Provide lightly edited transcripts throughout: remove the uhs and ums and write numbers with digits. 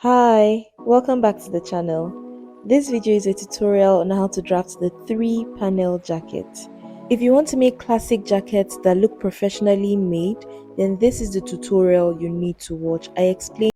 Hi, welcome back to the channel. This video is a tutorial on how to draft the 3-panel jacket. If you want to make classic jackets that look professionally made, then this is the tutorial you need to watch. I explain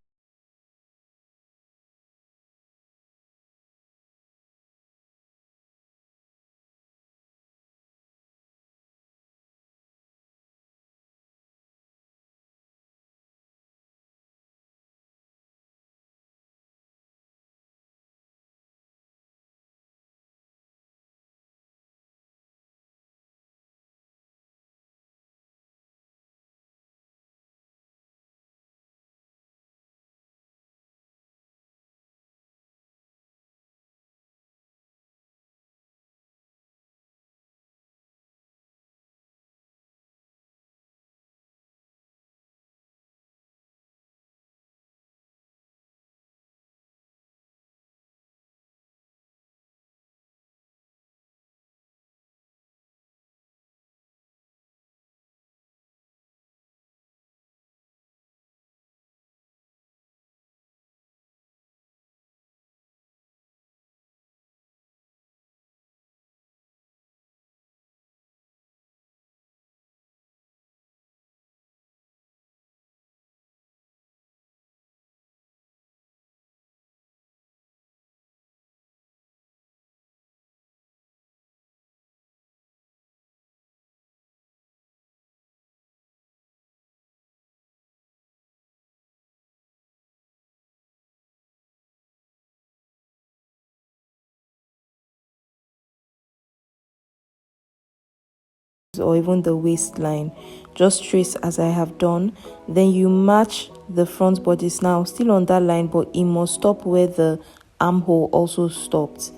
or even the waistline. Just trace as I have done. Then you match the front bodice now, still on that line, but it must stop where the armhole also stopped.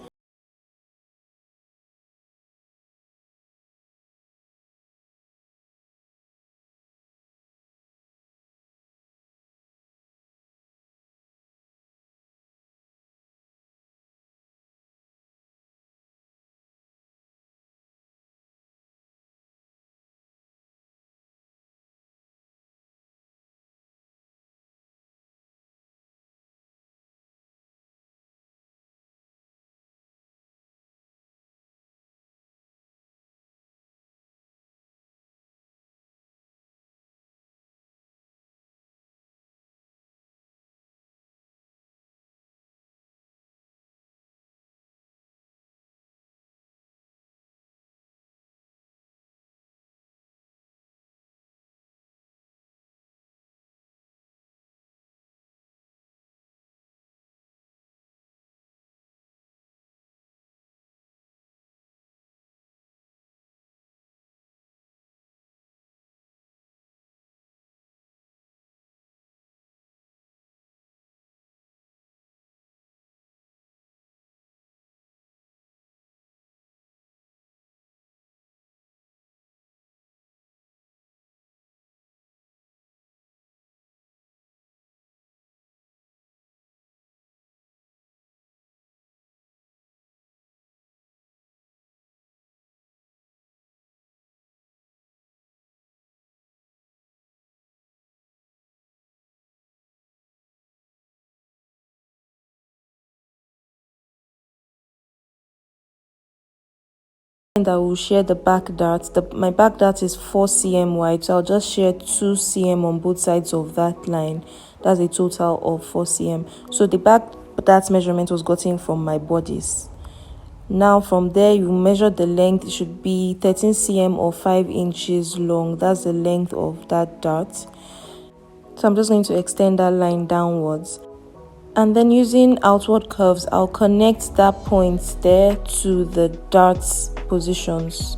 And I will share the back dart. My back dart is 4 cm wide, so I'll just share 2 cm on both sides of that line. That's a total of 4 cm. So the back dart measurement was gotten from my bodice. Now from there you measure the length. It should be 13 cm or 5 inches long. That's the length of that dart. So I'm just going to extend that line downwards. And then using outward curves, I'll connect that point there to the dart's positions.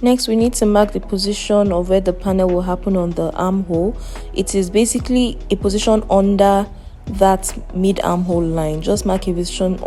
Next, we need to mark the position of where the panel will happen on the armhole. It is basically a position under that mid armhole line. Just mark a position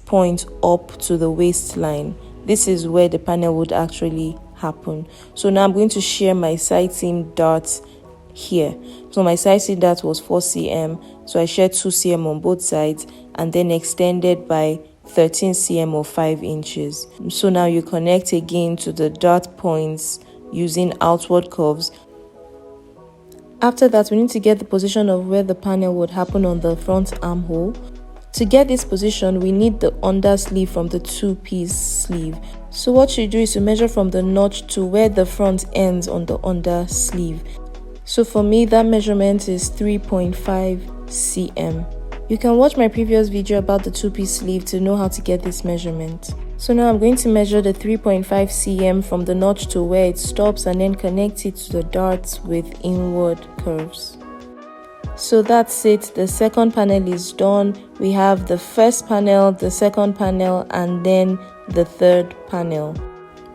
point up to the waistline. This is where the panel would actually happen. So now I'm going to shear my side seam darts here. So my side seam dart was 4 cm, so I sheared 2 cm on both sides and then extended by 13 cm or 5 inches. So now you connect again to the dart points using outward curves. After that, we need to get the position of where the panel would happen on the front armhole. To get this position, we need the under sleeve from the two-piece sleeve. So what you do is to measure from the notch to where the front ends on the under sleeve. So for me, that measurement is 3.5 cm. You can watch my previous video about the two-piece sleeve to know how to get this measurement. So now I'm going to measure the 3.5 cm from the notch to where it stops and then connect it to the darts with inward curves. So that's it. The second panel is done. We have the first panel, the second panel, and then the third panel.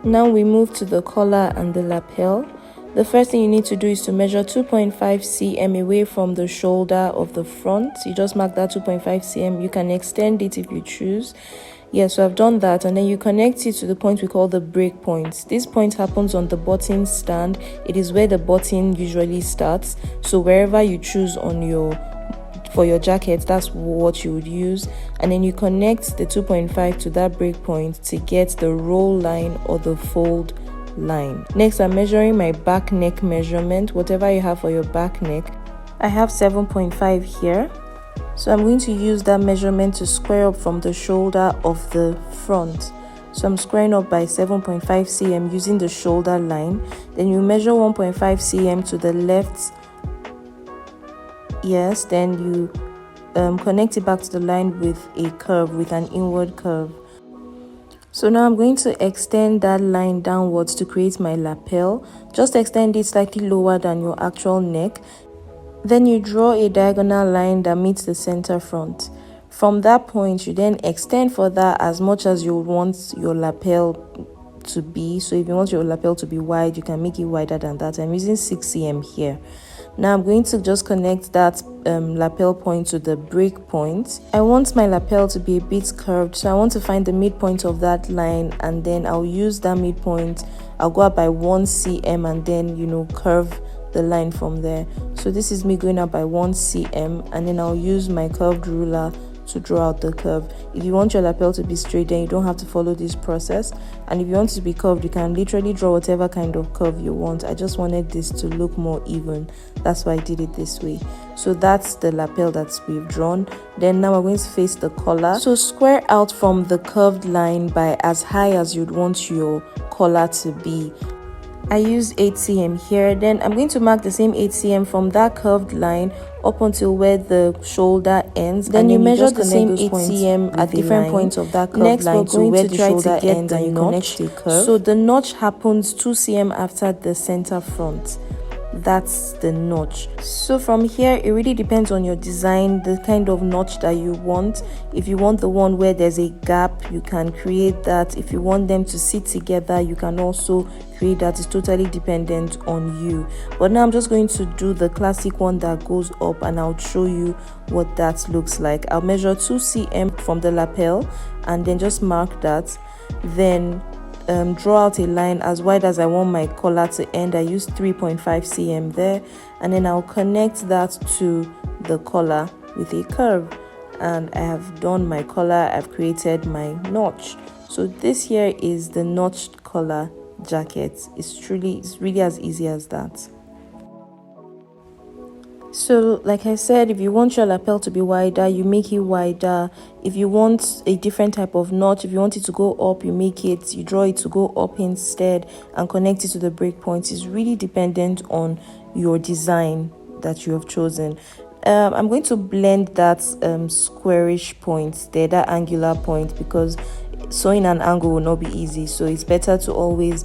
Now we move to the collar and the lapel. The first thing you need to do is to measure 2.5 cm away from the shoulder of the front. You just mark that 2.5 cm. You can extend it if you choose. Yeah, so I've done that, and then you connect it to the point we call the break point. This point happens on the button stand. It is where the button usually starts. So wherever you choose on for your jacket, that's what you would use. And then you connect the 2.5 to that break point to get the roll line or the fold line. Next, I'm measuring my back neck measurement, whatever you have for your back neck. I have 7.5 here. So I'm going to use that measurement to square up from the shoulder of the front. So I'm squaring up by 7.5 cm using the shoulder line. Then you measure 1.5 cm to the left. Yes, then you connect it back to the line with a curve, with an inward curve. So now I'm going to extend that line downwards to create my lapel. Just extend it slightly lower than your actual neck. Then you draw a diagonal line that meets the center front. From that point, you then extend further as much as you want your lapel to be. So if you want your lapel to be wide, you can make it wider than that. I'm using 6 cm here. Now I'm going to just connect that lapel point to the break point. I want my lapel to be a bit curved, so I want to find the midpoint of that line, and then I'll use that midpoint. I'll go up by 1 cm and then, curve the line from there. So this is me going up by 1 cm, and then I'll use my curved ruler to draw out the curve. If you want your lapel to be straight, then you don't have to follow this process, and if you want it to be curved, you can literally draw whatever kind of curve you want. I just wanted this to look more even, that's why I did it this way. So that's the lapel that we've drawn. Then now we're going to face the collar. So square out from the curved line by as high as you'd want your collar to be. I use 8 cm here. Then I'm going to mark the same 8 cm from that curved line up until where the shoulder ends. Then you measure the same 8 cm at different points of that curved line to where the shoulder ends, and you connect a curve. So the notch happens 2 cm after the center front. That's the notch. So from here, it really depends on your design, the kind of notch that you want. If you want the one where there's a gap, you can create that. If you want them to sit together, you can also create that. It's totally dependent on you. But now I'm just going to do the classic one that goes up, and I'll show you what that looks like. I'll measure 2 cm from the lapel and then just mark that. Then draw out a line as wide as I want my collar to end. I use 3.5 cm there, and then I'll connect that to the collar with a curve, and I have done my collar. I've created my notch. So this here is the notched collar jacket. It's really as easy as that. So like I said, if you want your lapel to be wider, you make it wider. If you want a different type of notch, if you want it to go up, you draw it to go up instead and connect it to the break point. It's really dependent on your design that you have chosen. I'm going to blend that squarish point there, that angular point, because sewing an angle will not be easy. So it's better to always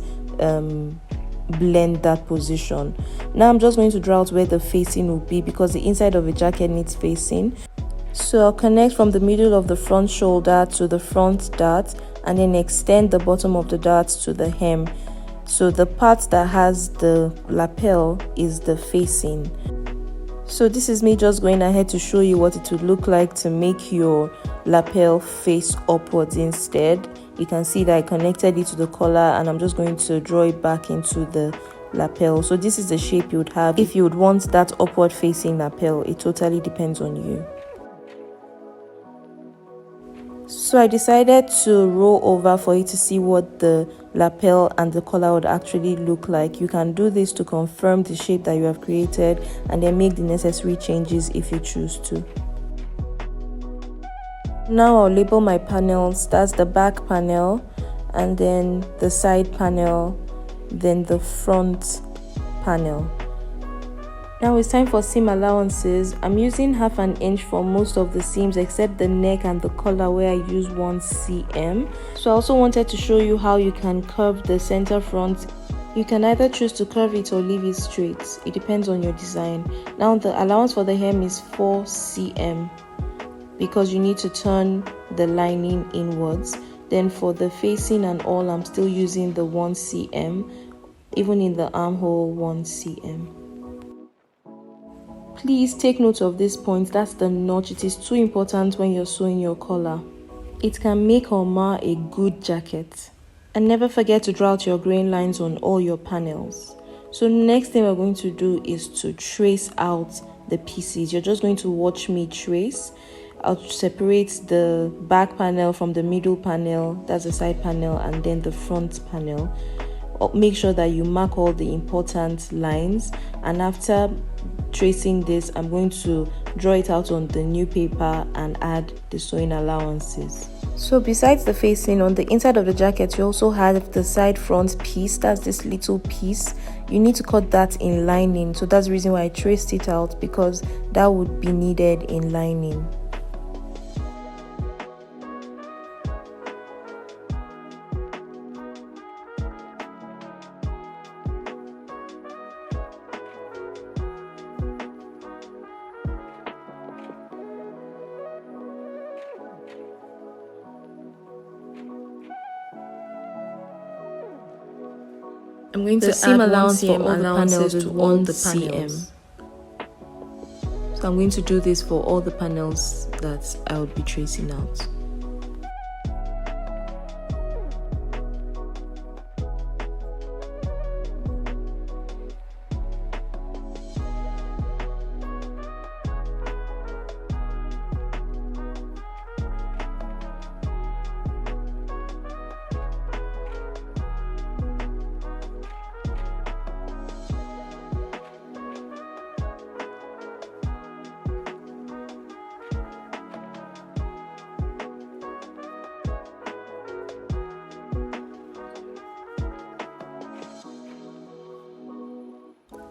blend that position. Now I'm just going to draw out where the facing will be, because the inside of a jacket needs facing. So I'll connect from the middle of the front shoulder to the front dart, and then extend the bottom of the dart to the hem. So the part that has the lapel is the facing. So this is me just going ahead to show you what it would look like to make your lapel face upwards instead. You can see that I connected it to the collar, and I'm just going to draw it back into the lapel. So this is the shape you would have if you would want that upward facing lapel. It totally depends on you. So I decided to roll over for you to see what the lapel and the collar would actually look like. You can do this to confirm the shape that you have created and then make the necessary changes if you choose to. Now I'll label my panels. That's the back panel, and then the side panel, then the front panel. Now it's time for seam allowances. I'm using 1/2 inch for most of the seams except the neck and the collar where I use 1 cm. So I also wanted to show you how you can curve the center front. You can either choose to curve it or leave it straight. It depends on your design. Now the allowance for the hem is 4 cm because you need to turn the lining inwards. Then for the facing and all, I'm still using the 1 cm, even in the armhole 1 cm. Please take note of this point, that's the notch. It is too important when you're sewing your collar. It can make or mar a good jacket. And never forget to draw out your grain lines on all your panels. So next thing we're going to do is to trace out the pieces. You're just going to watch me trace. I'll separate the back panel from the middle panel, that's the side panel, and then the front panel. Make sure that you mark all the important lines, and after tracing this, I'm going to draw it out on the new paper and add the sewing allowances. So besides the facing, on the inside of the jacket you also have the side front piece. That's this little piece. You need to cut that in lining, so that's the reason why I traced it out, because that would be needed in lining. I'm going to seam allowance for all the panels to all the panels. So I'm going to do this for all the panels that I would be tracing out.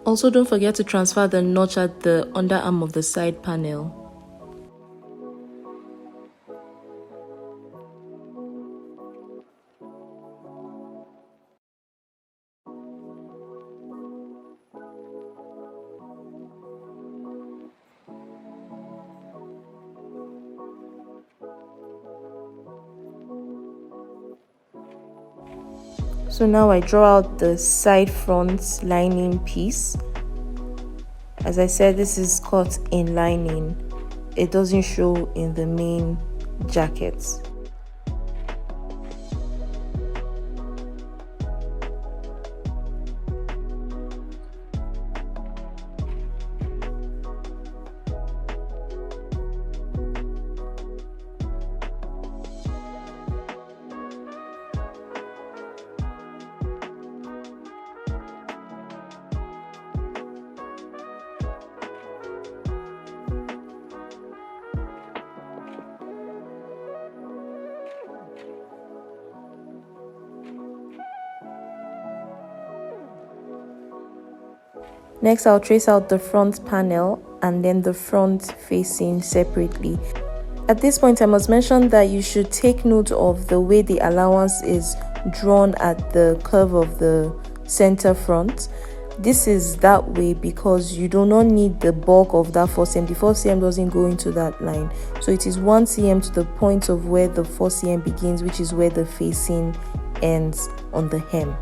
Also, don't forget to transfer the notch at the underarm of the side panel. So now I draw out the side front lining piece. As I said, this is cut in lining. It doesn't show in the main jacket. Next, I'll trace out the front panel and then the front facing separately. At this point, I must mention that you should take note of the way the allowance is drawn at the curve of the center front. This is that way because you do not need the bulk of that 4 cm. The 4 cm doesn't go into that line. So it is 1 cm to the point of where the 4 cm begins, which is where the facing ends on the hem.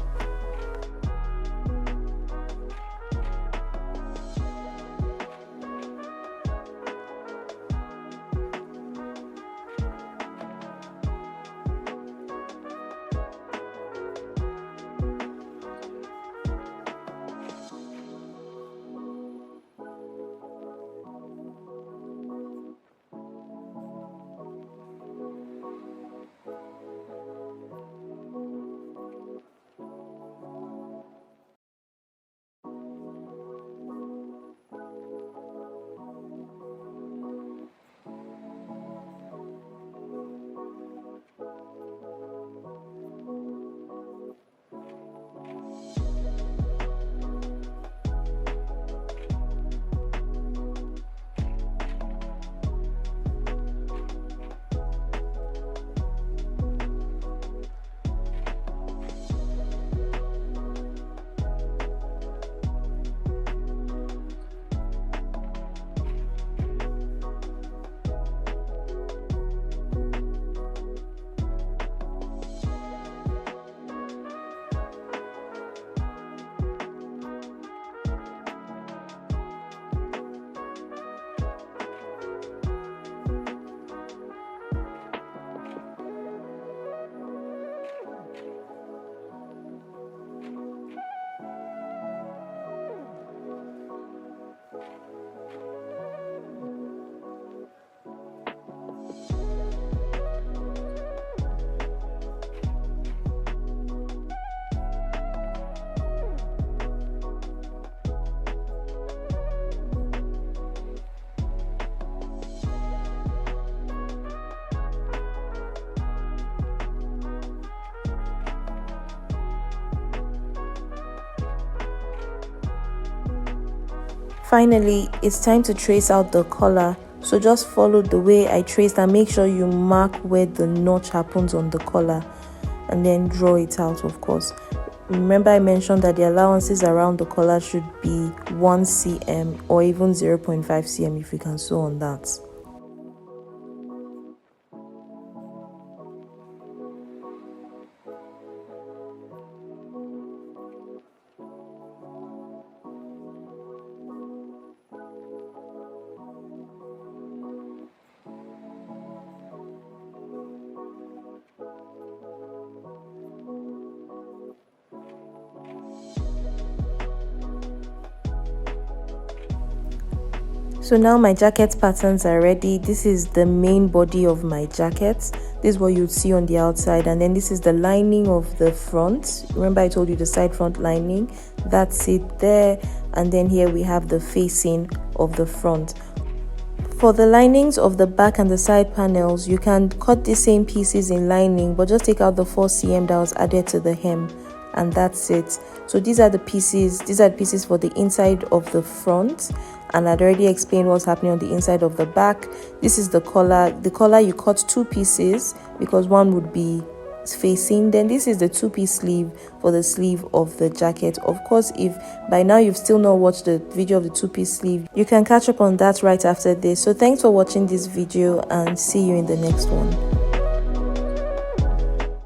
Finally, it's time to trace out the collar. So just follow the way I traced and make sure you mark where the notch happens on the collar, and then draw it out, of course. Remember I mentioned that the allowances around the collar should be 1 cm or even 0.5 cm if you can sew on that. So now my jacket patterns are ready. This is the main body of my jacket. This is what you'd see on the outside, and then this is the lining of the front. Remember I told you the side front lining, that's it there. And then here we have the facing of the front. For the linings of the back and the side panels, you can cut the same pieces in lining, but just take out the 4 cm that was added to the hem, and that's it. So these are the pieces for the inside of the front, and I'd already explained what's happening on the inside of the back. This is the collar. The collar, you cut 2 pieces because one would be facing. Then this is the 2-piece sleeve for the sleeve of the jacket. Of course, if by now you've still not watched the video of the 2-piece sleeve, you can catch up on that right after this. So thanks for watching this video, and see you in the next one.